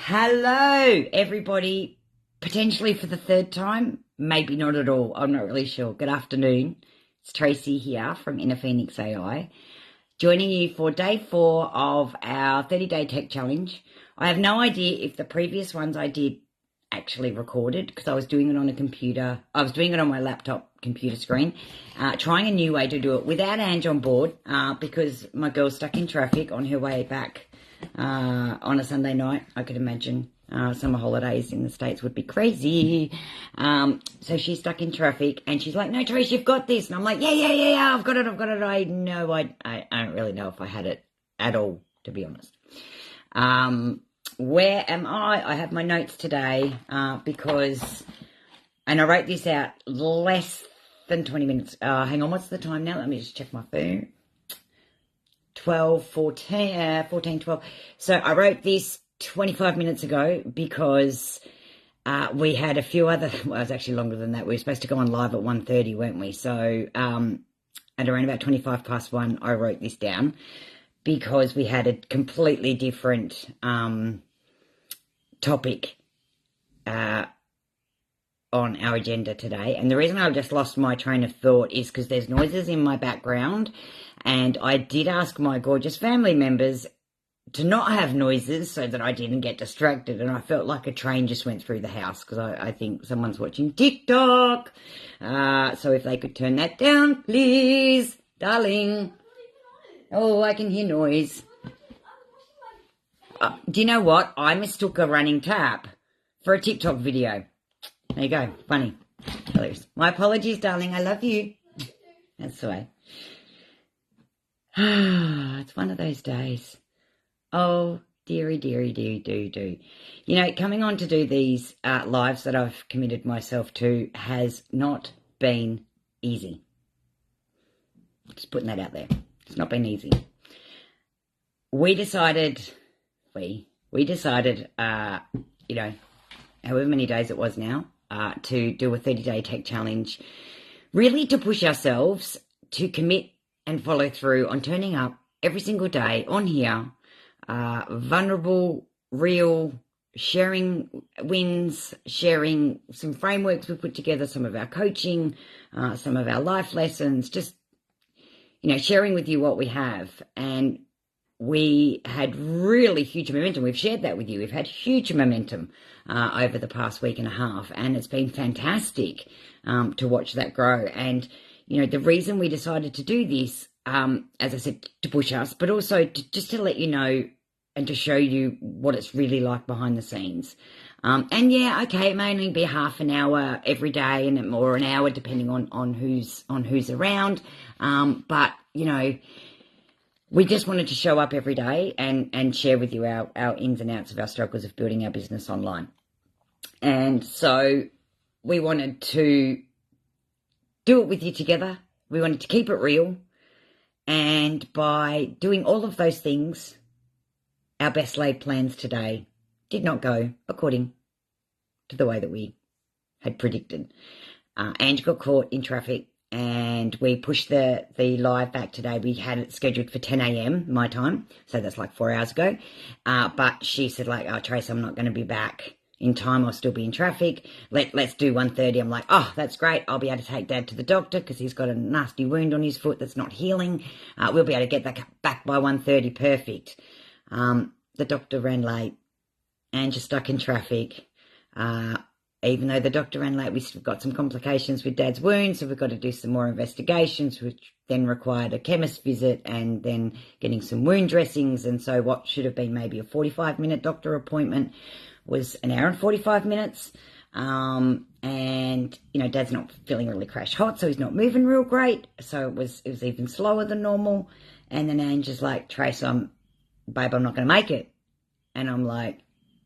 Hello, everybody. Potentially for the third time, maybe not at all. I'm not really sure. Good afternoon. It's Tracey here from Inner Phoenix AI, joining you for day 4 of our 30-day tech challenge. I have no idea if the previous ones I did actually recorded because I was doing it on a computer. I was doing it on my laptop computer screen, trying a new way to do it without Ange on board because my girl's stuck in traffic on her way back on a Sunday night. I could imagine summer holidays in the States would be crazy. So she's stuck in traffic and she's like, no, Trace, you've got this. And I'm like, yeah, I've got it. I know I don't really know if I had it at all, to be honest. Where am I? I have my notes today because, and I wrote this out less than 20 minutes. Hang on, what's the time now? Let me just check my phone. 12. So I wrote this 25 minutes ago because we had a few other, well, it was actually longer than that. We were supposed to go on live at 1:30, weren't we? So at around about 25 past 1, I wrote this down because we had a completely different topic on our agenda today. And the reason I've just lost my train of thought is because there's noises in my background. And I did ask my gorgeous family members to not have noises so that I didn't get distracted. And I felt like a train just went through the house because I think someone's watching TikTok. So if they could turn that down, please, darling. Oh, I can hear noise. Do you know what? I mistook a running tap for a TikTok video. There you go. Funny. Hilarious. My apologies, darling. I love you. That's the way. It's one of those days. Oh, dearie. You know, coming on to do these lives that I've committed myself to has not been easy. Just putting that out there. It's not been easy. We decided, you know, however many days it was now, to do a 30-day tech challenge, really to push ourselves to commit and follow through on turning up every single day on here, vulnerable, real, sharing wins, sharing some frameworks we put together, some of our coaching, some of our life lessons, just, you know, sharing with you what we have. And we had really huge momentum. We've shared that with you. We've had huge momentum over the past week and a half, and it's been fantastic to watch that grow. And, you know, the reason we decided to do this, as I said, to push us, but also just to let you know and to show you what it's really like behind the scenes. And yeah, okay, it may only be half an hour every day or an hour depending on who's around. But, you know, we just wanted to show up every day and share with you our ins and outs of our struggles of building our business online. And so we wanted to do it with you together. We wanted to keep it real. And by doing all of those things, our best laid plans today did not go according to the way that we had predicted. Ange got caught in traffic and we pushed the live back today. We had it scheduled for 10 a.m. my time, so that's like 4 hours ago. But she said, like, oh, Trace, I'm not going to be back in time. I'll still be in traffic. Let's do 1:30. I'm like, oh, that's great. I'll be able to take Dad to the doctor because he's got a nasty wound on his foot that's not healing. We'll be able to get that back by 1:30. Perfect. The doctor ran late and just stuck in traffic. Even though the doctor ran late, we've got some complications with Dad's wound, so we've got to do some more investigations, which then required a chemist visit and then getting some wound dressings. And so what should have been maybe a 45-minute doctor appointment was an hour and 45 minutes. And, you know, Dad's not feeling really crash hot, so he's not moving real great. So it was even slower than normal. And then Ange is like, Trace, babe, I'm not going to make it. And I'm like,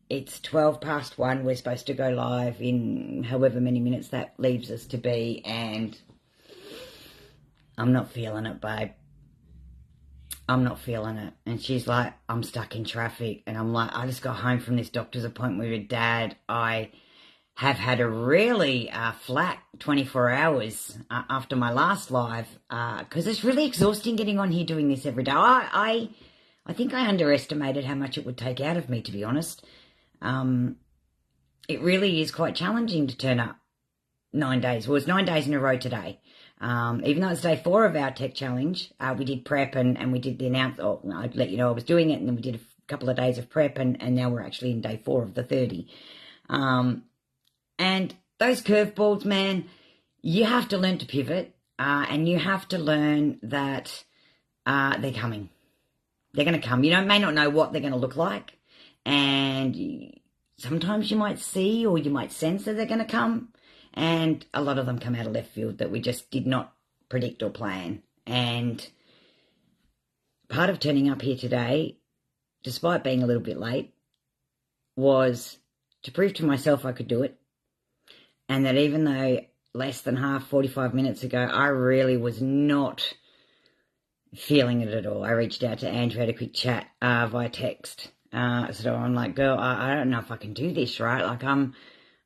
it's 12 past 1. We're supposed to go live in however many minutes that leaves us to be. And I'm not feeling it, babe. I'm not feeling it. And she's like, I'm stuck in traffic. And I'm like, I just got home from this doctor's appointment with Dad. I have had a really flat 24 hours after my last live because it's really exhausting getting on here doing this every day. I think I underestimated how much it would take out of me, to be honest. it really is quite challenging to turn up 9 days. Well, it's 9 days in a row today. Even though it's day 4 of our tech challenge, we did prep and we did the announcement. I'd let you know I was doing it, and then we did a couple of days of prep, and now we're actually in day 4 of the 30. And those curveballs, man, you have to learn to pivot, and you have to learn that they're coming. They're going to come. You may not know what they're going to look like, and sometimes you might see or you might sense that they're going to come, and a lot of them come out of left field that we just did not predict or plan. And part of turning up here today, despite being a little bit late, was to prove to myself I could do it, and that even though less than 45 minutes ago, I really was not feeling it at all. I reached out to Andrew, had a quick chat via text. So I'm like, girl, I don't know if I can do this, right? Like, I'm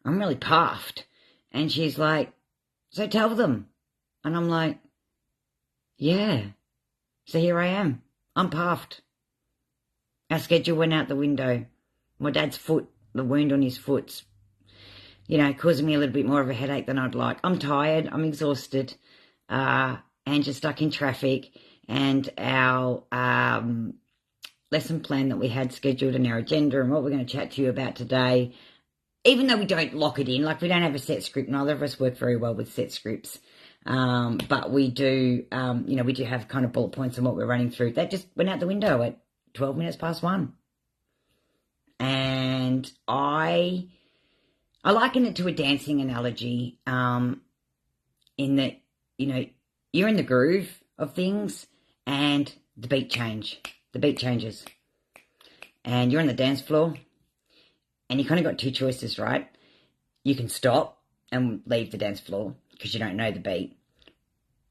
really puffed. And she's like, so tell them. And I'm like, yeah. So here I am. I'm puffed. Our schedule went out the window. My dad's foot, the wound on his foot's, causing me a little bit more of a headache than I'd like. I'm tired. I'm exhausted. And just stuck in traffic. And our lesson plan that we had scheduled in our agenda and what we're going to chat to you about today, even though we don't lock it in, like we don't have a set script, neither of us work very well with set scripts, but we do, we do have kind of bullet points on what we're running through. That just went out the window at 12 minutes past 1. And I liken it to a dancing analogy, in that, you're in the groove of things and the beat changes, and you're on the dance floor, and you kind of got 2 choices, right? You can stop and leave the dance floor because you don't know the beat,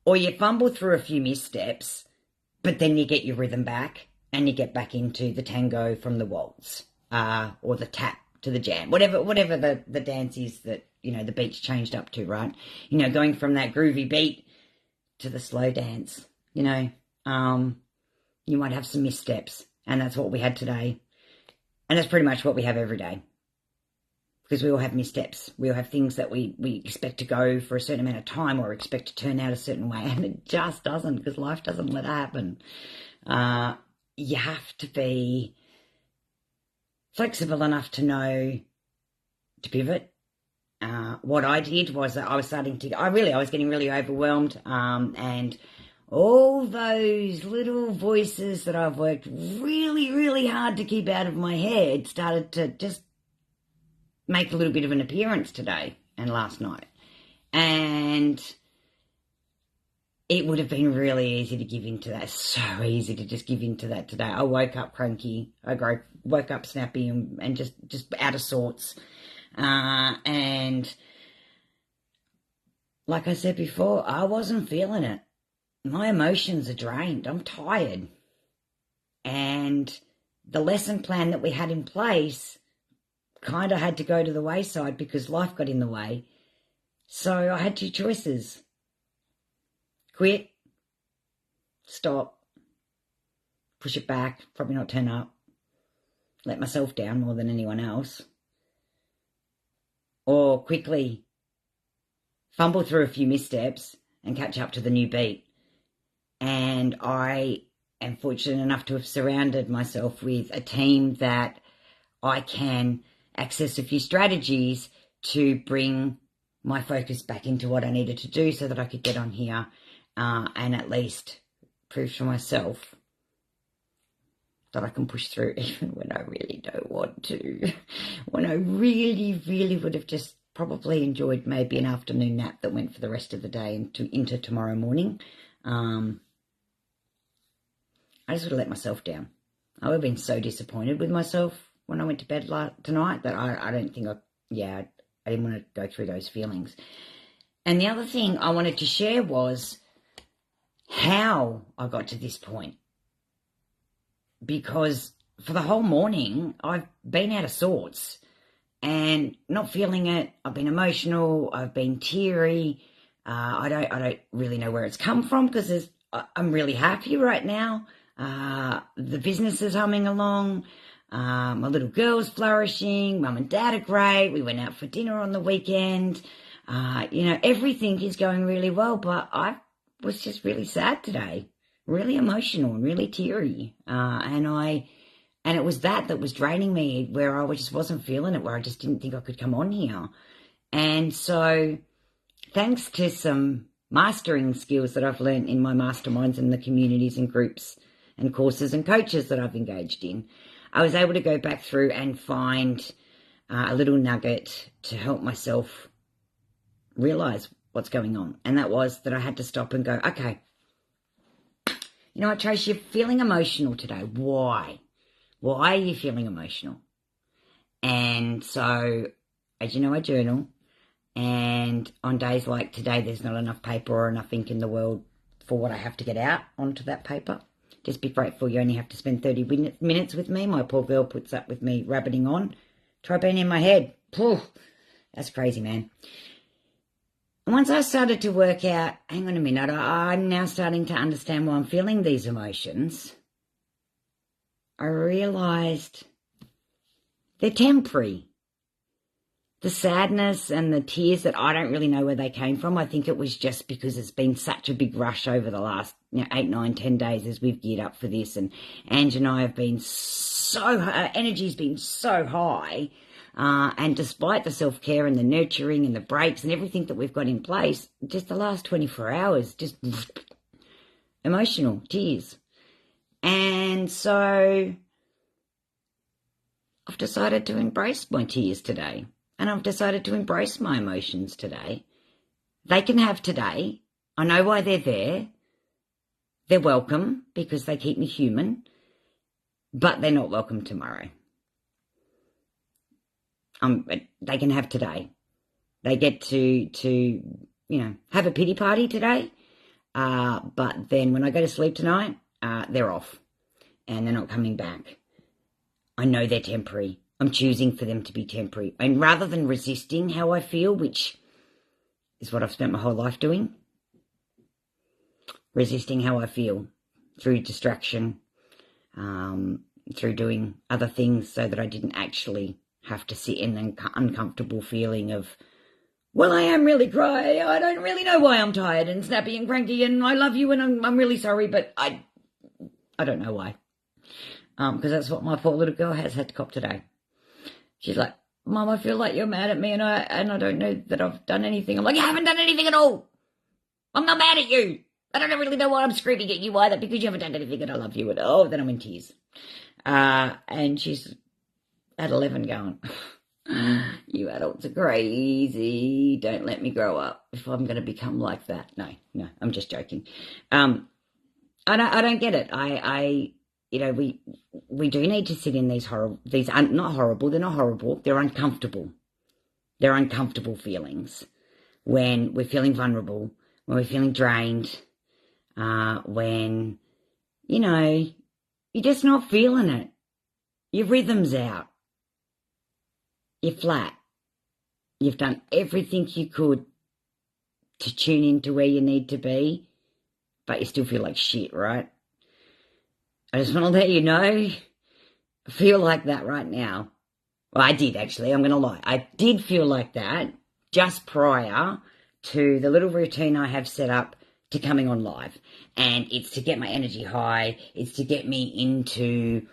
or you fumble through a few missteps, but then you get your rhythm back and you get back into the tango from the waltz, or the tap to the jam, whatever the dance is that, the beat's changed up to, right? Going from that groovy beat to the slow dance, you might have some missteps, and that's what we had today. And that's pretty much what we have every day, because we all have missteps. We all have things that we expect to go for a certain amount of time or expect to turn out a certain way, and it just doesn't, because life doesn't let it happen. You have to be flexible enough to know to pivot. What I did was that I was getting really overwhelmed, and all those little voices that I've worked really, really hard to keep out of my head started to just make a little bit of an appearance today and last night. And it would have been really easy to give into that. So easy to just give into that today. I woke up cranky. I woke up snappy and just out of sorts. And like I said before, I wasn't feeling it. My emotions are drained. I'm tired. And the lesson plan that we had in place kind of had to go to the wayside because life got in the way. So I had 2 choices. Quit, stop, push it back, probably not turn up, let myself down more than anyone else, or quickly fumble through a few missteps and catch up to the new beat. And I am fortunate enough to have surrounded myself with a team that I can access a few strategies to bring my focus back into what I needed to do so that I could get on here and at least prove to myself that I can push through even when I really don't want to. When I really, really would have just probably enjoyed maybe an afternoon nap that went for the rest of the day into tomorrow morning. I just would have let myself down. I would have been so disappointed with myself when I went to bed tonight that I don't think I didn't want to go through those feelings. And the other thing I wanted to share was how I got to this point. Because for the whole morning, I've been out of sorts and not feeling it. I've been emotional. I've been teary. I don't really know where it's come from because I'm really happy right now. The business is humming along. My little girl's flourishing. Mum and Dad are great. We went out for dinner on the weekend. Everything is going really well, but I was just really sad today, really emotional and really teary. And it was that was draining me, where I just wasn't feeling it, where I just didn't think I could come on here. And so thanks to some mastering skills that I've learned in my masterminds and the communities and groups and courses and coaches that I've engaged in, I was able to go back through and find a little nugget to help myself realize what's going on. And that was that I had to stop and go, okay, you know what, Tracey, you're feeling emotional today. Why? Why are you feeling emotional? And so, as you know, I journal. And on days like today, there's not enough paper or enough ink in the world for what I have to get out onto that paper. Just be grateful you only have to spend 30 minutes with me. My poor girl puts up with me rabbiting on. Try being in my head. Phew, that's crazy, man. And once I started to work out, hang on a minute, I'm now starting to understand why I'm feeling these emotions. I realised they're temporary. The sadness and the tears that I don't really know where they came from, I think it was just because it's been such a big rush over the last 8, 9, 10 days as we've geared up for this. And Ange and I have been energy's been so high. And despite the self-care and the nurturing and the breaks and everything that we've got in place, just the last 24 hours, just emotional, tears. And so I've decided to embrace my tears today. And I've decided to embrace my emotions today. They can have today. I know why they're there. They're welcome because they keep me human. But they're not welcome tomorrow. They can have today. They get to have a pity party today. But then when I go to sleep tonight, they're off. And they're not coming back. I know they're temporary. I'm choosing for them to be temporary. And rather than resisting how I feel, which is what I've spent my whole life doing, resisting how I feel through distraction, through doing other things so that I didn't actually have to sit in an uncomfortable feeling of, well, I am really crying. I don't really know why I'm tired and snappy and cranky and I love you and I'm really sorry, but I don't know why. Because that's what my poor little girl has had to cop today. She's like, Mum, I feel like you're mad at me and I don't know that I've done anything. I'm like, you haven't done anything at all. I'm not mad at you. I don't really know why I'm screaming at you either because you haven't done anything and I love you. And then I'm in tears. And she's at 11 going, you adults are crazy. Don't let me grow up if I'm going to become like that. No, I'm just joking. I don't get it. We do need to sit in these not horrible, they're not horrible, they're uncomfortable. They're uncomfortable feelings when we're feeling vulnerable, when we're feeling drained, when, you're just not feeling it. Your rhythm's out. You're flat. You've done everything you could to tune into where you need to be, but you still feel like shit, right? I just want to let you know, I feel like that right now. Well, I did actually, I'm going to lie. I did feel like that just prior to the little routine I have set up to coming on live. And it's to get my energy high. It's to get me into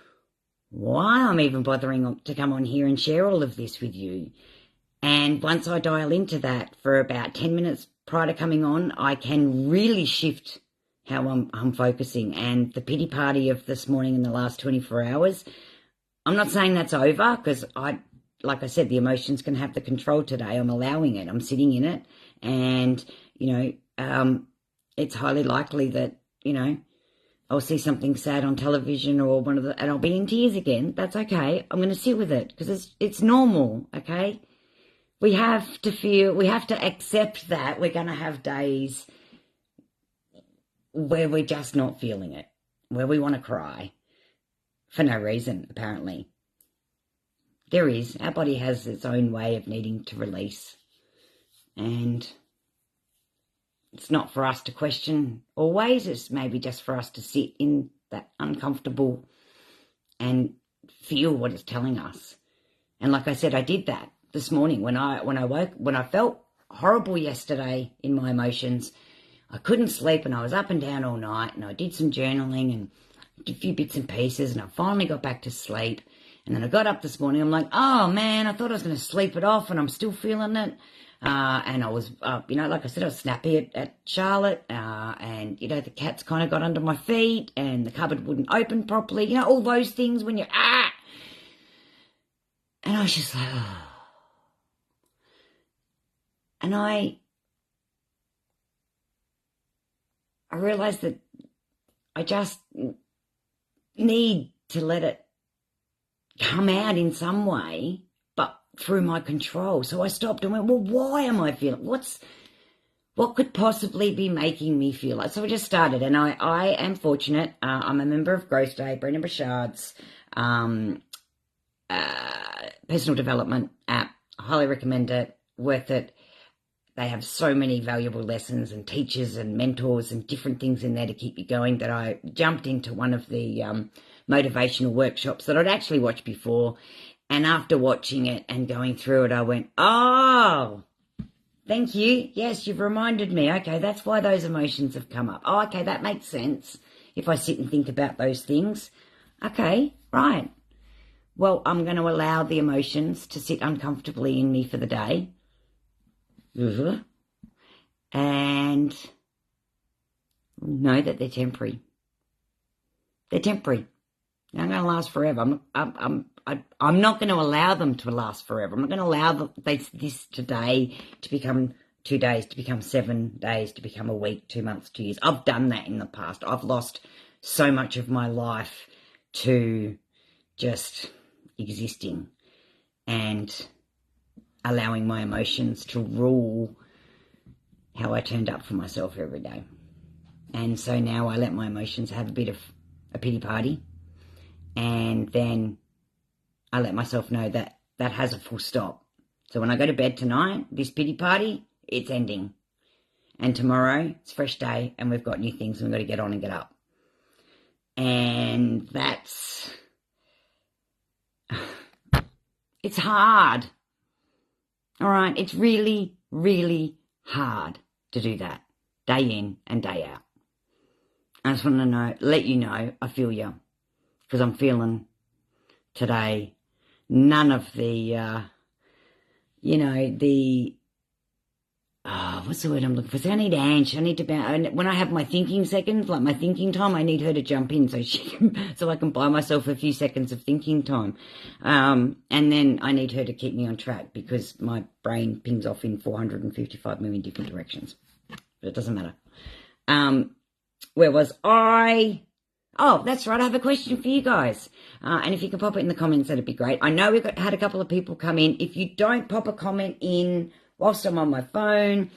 why I'm even bothering to come on here and share all of this with you. And once I dial into that for about 10 minutes prior to coming on, I can really shift how I'm focusing. And the pity party of this morning in the last 24 hours, I'm not saying that's over because like I said, the emotions can have the control today. I'm allowing it. I'm sitting in it. And, it's highly likely that, I'll see something sad on television or and I'll be in tears again. That's okay. I'm going to sit with it because it's normal, okay? We have to accept that we're going to have days where we're just not feeling it, where we want to cry for no reason, apparently. Our body has its own way of needing to release. And it's not for us to question always. It's maybe just for us to sit in that uncomfortable and feel what it's telling us. And like I said, I did that this morning when I felt horrible yesterday in my emotions. I couldn't sleep and I was up and down all night, and I did some journaling and did a few bits and pieces, and I finally got back to sleep. And then I got up this morning, I'm like, oh man, I thought I was going to sleep it off, and I'm still feeling it. And I was, like I said, I was snappy at Charlotte, and, the cats kind of got under my feet, and the cupboard wouldn't open properly, all those things when you're, And I was just like, oh. And I realized that I just need to let it come out in some way, but through my control. So I stopped and went, well, why am I feeling? What could possibly be making me feel like? So I just started, and I am fortunate. I'm a member of Growth Day, Brendan Burchard's personal development app. I highly recommend it. Worth it. They have so many valuable lessons and teachers and mentors and different things in there to keep you going, that I jumped into one of the motivational workshops that I'd actually watched before. And after watching it and going through it, I went, oh, thank you. Yes, you've reminded me. Okay, that's why those emotions have come up. Oh, okay, that makes sense if I sit and think about those things. Okay, right. Well, I'm going to allow the emotions to sit uncomfortably in me for the day. And know that they're temporary. They're temporary. They're not going to last forever. I'm not going to allow them to last forever. I'm not going to allow this today to become 2 days, to become 7 days, to become a week, 2 months, 2 years. I've done that in the past. I've lost so much of my life to just existing and allowing my emotions to rule how I turned up for myself every day. And so now I let my emotions have a bit of a pity party, and then I let myself know that that has a full stop. So when I go to bed tonight, this pity party, it's ending. And tomorrow, it's a fresh day, and we've got new things, and we've got to get on and get up. And that's... it's hard. All right, it's really, really hard to do that, day in and day out. I just want to let you know, I feel you, because I'm feeling today none of the, what's the word I'm looking for? So I need Ange. I need to when I have my thinking seconds, like my thinking time, I need her to jump in so I can buy myself a few seconds of thinking time. And then I need her to keep me on track, because my brain pings off in 455 million different directions. But it doesn't matter. Where was I? Oh, that's right. I have a question for you guys. And if you can pop it in the comments, that'd be great. I know we've had a couple of people come in. If you don't pop a comment in whilst I'm on my phone,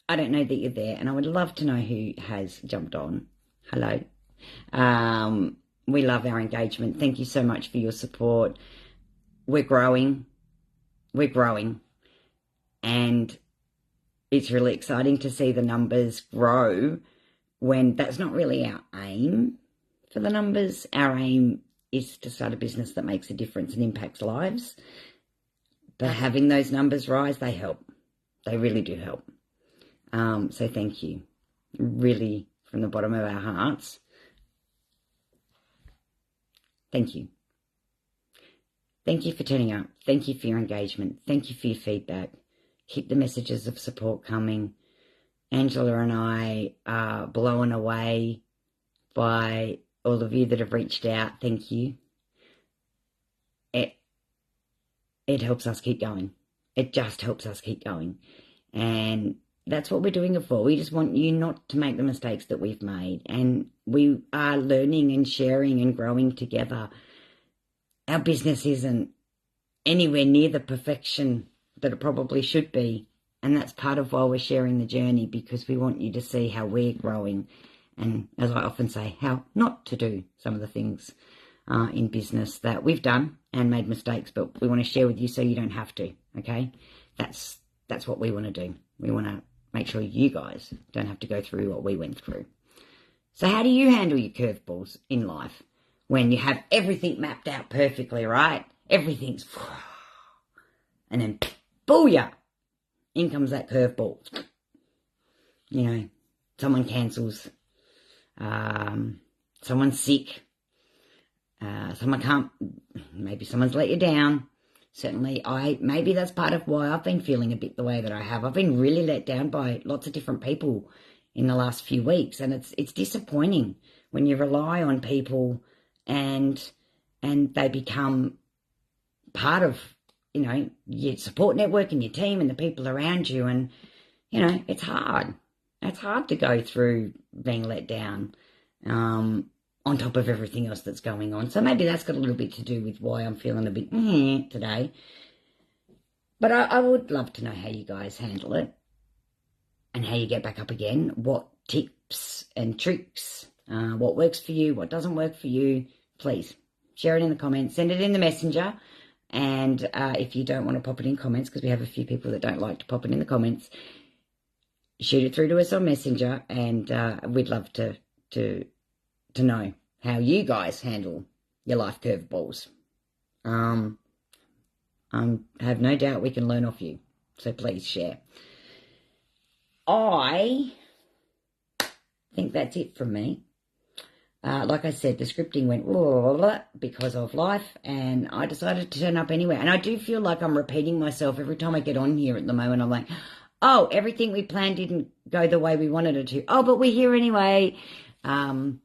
I don't know that you're there. And I would love to know who has jumped on. Hello. We love our engagement. Thank you so much for your support. We're growing. We're growing. And it's really exciting to see the numbers grow, when that's not really our aim for the numbers. Our aim is to start a business that makes a difference and impacts lives. But having those numbers rise, they help. They really do help. So thank you. Really, from the bottom of our hearts. Thank you. Thank you for turning up. Thank you for your engagement. Thank you for your feedback. Keep the messages of support coming. Angela and I are blown away by all of you that have reached out. Thank you. It helps us keep going. It just helps us keep going. And that's what we're doing it for. We just want you not to make the mistakes that we've made. And we are learning and sharing and growing together. Our business isn't anywhere near the perfection that it probably should be. And that's part of why we're sharing the journey, because we want you to see how we're growing. And as I often say, how not to do some of the things in business that we've done and made mistakes, but we want to share with you so you don't have to, okay? That's what we want to do. We want to make sure you guys don't have to go through what we went through. So how do you handle your curveballs in life? when you have everything mapped out perfectly, right? Everything's, and then booyah, in comes that curveball. You know, someone cancels, someone's sick, someone can't, maybe someone's let you down. Certainly, maybe that's part of why I've been feeling a bit the way that I have. I've been really let down by lots of different people in the last few weeks, and it's disappointing when you rely on people and they become part of, you know, your support network and your team and the people around you, and, you know, it's hard. It's hard to go through being let down on top of everything else that's going on. So maybe that's got a little bit to do with why I'm feeling a bit today. But I would love to know how you guys handle it and how you get back up again. What tips and tricks, what works for you, what doesn't work for you. Please share it in the comments, send it in the messenger. And if you don't want to pop it in comments, because we have a few people that don't like to pop it in the comments, shoot it through to us on Messenger, and we'd love to know how you guys handle your life curveballs. I have no doubt we can learn off you, so please share. I think that's it from me. Like I said, the scripting went because of life, and I decided to turn up anyway. And I do feel like I'm repeating myself every time I get on here at the moment. I'm like, oh, everything we planned didn't go the way we wanted it to. Oh, but we're here anyway. Isn't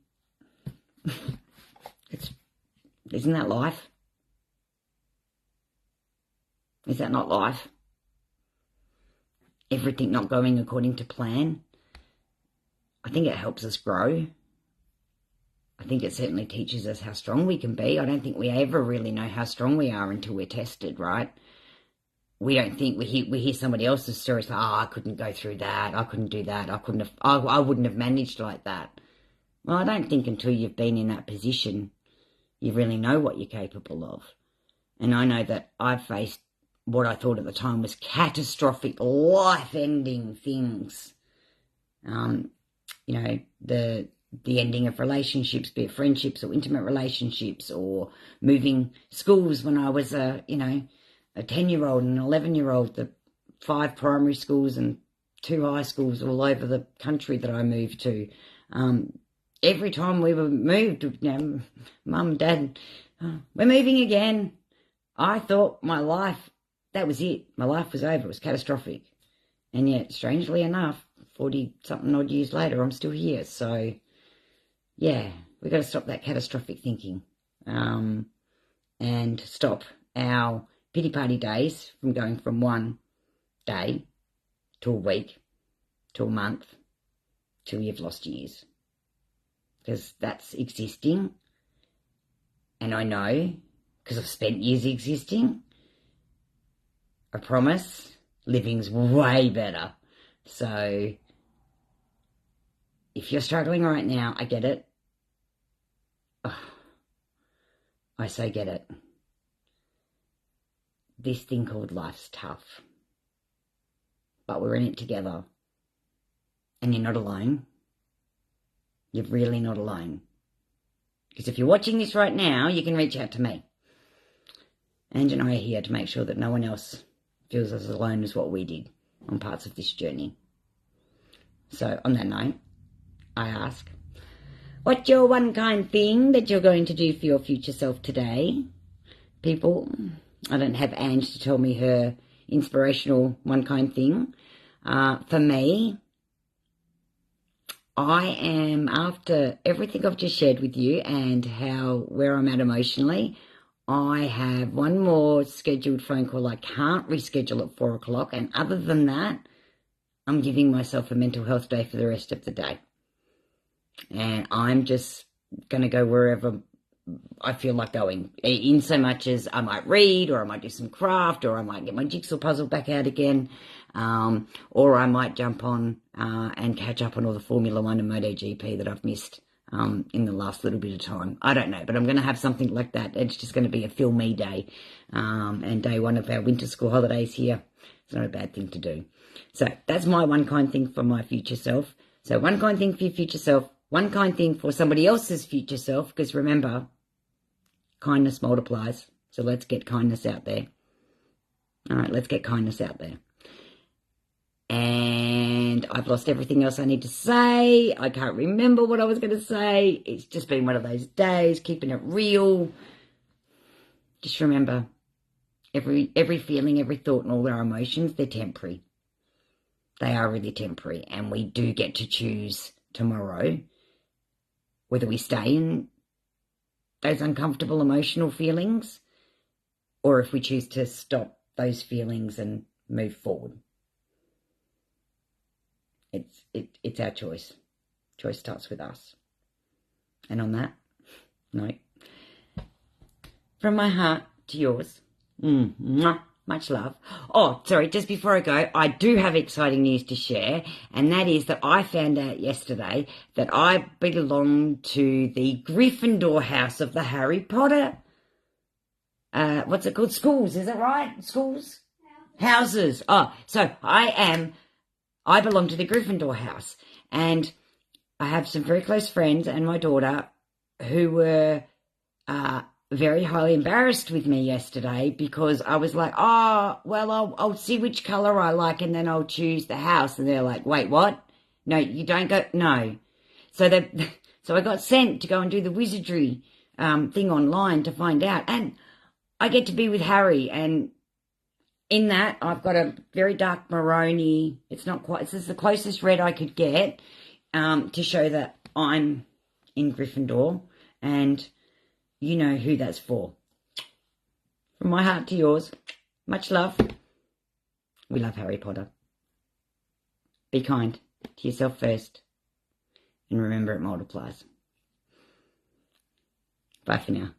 that life? Is that not life? Everything not going according to plan. I think it helps us grow. I think it certainly teaches us how strong we can be. I don't think we ever really know how strong we are until we're tested, right? We don't think, we hear somebody else's stories, like, oh, I couldn't go through that, I couldn't do that, I wouldn't have managed like that. Well, I don't think until you've been in that position, you really know what you're capable of. And I know that I've faced what I thought at the time was catastrophic, life-ending things. You know, the ending of relationships, be it friendships or intimate relationships, or moving schools when I was a 10-year-old and an 11-year-old, the 5 primary schools and 2 high schools all over the country that I moved to. Every time we were moved, you know, Mum, Dad, we're moving again. I thought my life, that was it. My life was over. It was catastrophic. And yet, strangely enough, 40-something odd years later, I'm still here. So, yeah, we've got to stop that catastrophic thinking, and stop our pity-party days from going from one day to a week to a month till you've lost years. Because that's existing, and I know, because I've spent years existing, I promise, living's way better. So, if you're struggling right now, I get it. Oh, I so get it. This thing called life's tough. But we're in it together. And you're not alone. You're really not alone. Because if you're watching this right now, you can reach out to me. Ange and I are here to make sure that no one else feels as alone as what we did on parts of this journey. So, on that note, I ask, what's your one kind thing that you're going to do for your future self today? People, I don't have Ange to tell me her inspirational one kind thing. For me, I am, after everything I've just shared with you and where I'm at emotionally, I have one more scheduled phone call. I can't reschedule at 4 o'clock. And other than that, I'm giving myself a mental health day for the rest of the day. And I'm just going to go wherever I feel like going, in so much as I might read, or I might do some craft, or I might get my jigsaw puzzle back out again, or I might jump on and catch up on all the Formula 1 and MotoGP that I've missed in the last little bit of time. I don't know, but I'm going to have something like that. It's just going to be a feel me day, and day one of our winter school holidays here. It's not a bad thing to do. So that's my one kind thing for my future self. So one kind thing for your future self, one kind thing for somebody else's future self, because remember, Kindness multiplies. So let's get kindness out there. All right, let's get kindness out there. And I've lost everything else I need to say. I can't remember what I was going to say. It's just been one of those days, keeping it real. Just remember, every feeling, every thought, and all our emotions, they're temporary. They are really temporary. And we do get to choose tomorrow whether we stay in those uncomfortable emotional feelings or if we choose to stop those feelings and move forward. It's our choice. Choice starts with us. And on that note, from my heart to yours, much love. Oh, sorry, just before I go, I do have exciting news to share, and that is that I found out yesterday that I belong to the Gryffindor house of the Harry Potter. What's it called? Schools, is that right? Schools? Houses. Oh, so I belong to the Gryffindor house, and I have some very close friends and my daughter who were very highly embarrassed with me yesterday because I was like, oh, well, I'll see which colour I like and then I'll choose the house. And they're like, wait, what? No, you don't go, no. So I got sent to go and do the wizardry thing online to find out. And I get to be with Harry, and in that, I've got a very dark maroony. It's not quite, this is the closest red I could get to show that I'm in Gryffindor, and you know who that's for. From my heart to yours, much love. We love Harry Potter. Be kind to yourself first, and remember it multiplies. Bye for now.